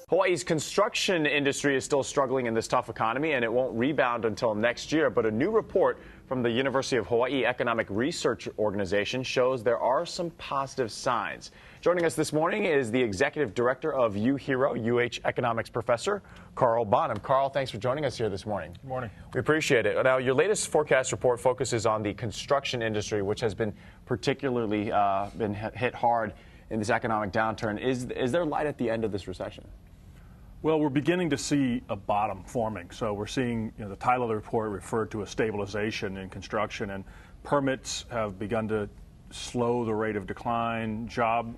Hawaii's construction industry is still struggling in this tough economy, and it won't rebound until next year. But a new report from the University of Hawaii Economic Research Organization shows there are some positive signs. Joining us this morning is the executive director of UHERO, UH Economics professor, Carl Bonham. Carl, thanks for joining us here this morning. Good morning. We appreciate it. Now, your latest forecast report focuses on the construction industry, which has been particularly been hit hard in this economic downturn. Is there light at the end of this recession? Well, we're beginning to see a bottom forming. So we're seeing, the title of the report referred to a stabilization in construction, and permits have begun to slow the rate of decline. Job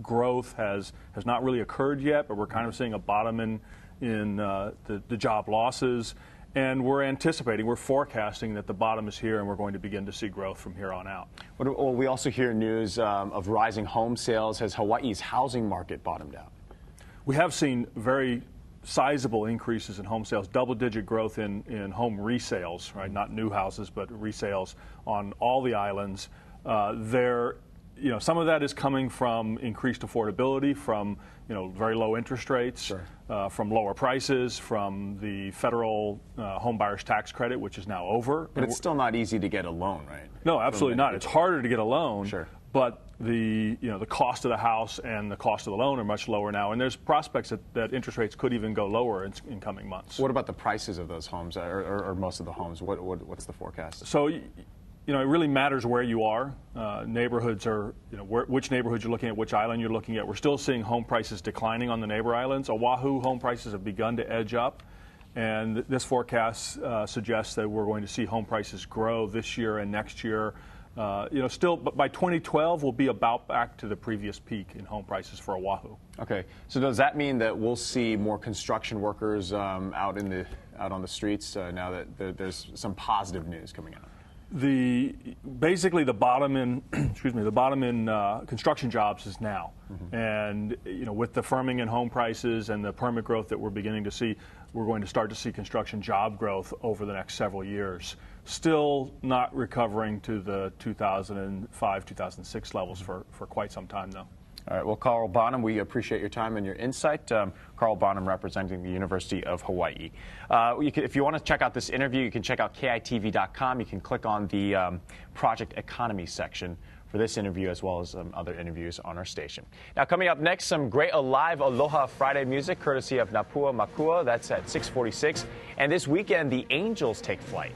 growth has not really occurred yet, but we're kind of seeing a bottom in the job losses. And we're forecasting that the bottom is here, and we're going to begin to see growth from here on out. Well, we also hear news of rising home sales. Has Hawaii's housing market bottomed out? We have seen very sizable increases in home sales, double-digit growth in home resales, right? Not new houses, but resales on all the islands. Some of that is coming from increased affordability, from very low interest rates, sure. From lower prices, from the federal home buyers tax credit, which is now over. But it's still not easy to get a loan, right? No, absolutely not. It's harder to get a loan. Sure. But the cost of the house and the cost of the loan are much lower now, and there's prospects that interest rates could even go lower in coming months. What about the prices of those homes, or most of the homes? What's the forecast? So, it really matters where you are. Neighborhoods are, which neighborhood you're looking at, which island you're looking at. We're still seeing home prices declining on the neighbor islands. Oahu home prices have begun to edge up, and this forecast suggests that we're going to see home prices grow this year and next year. But by 2012, we'll be about back to the previous peak in home prices for Oahu. Okay, so does that mean that we'll see more construction workers out on the streets now that there's some positive news coming out? Basically the bottom in construction jobs is now, and with the firming in home prices and the permit growth that we're beginning to see, we're going to start to see construction job growth over the next several years. Still not recovering to the 2005, 2006 levels for quite some time, though. All right. Well, Carl Bonham, we appreciate your time and your insight. Carl Bonham representing the University of Hawaii. If you want to check out this interview, you can check out KITV.com. You can click on the Project Economy section for this interview, as well as other interviews on our station. Now, coming up next, some great Alive Aloha Friday music, courtesy of Napua Makua. That's at 6:46. And this weekend, the Angels take flight.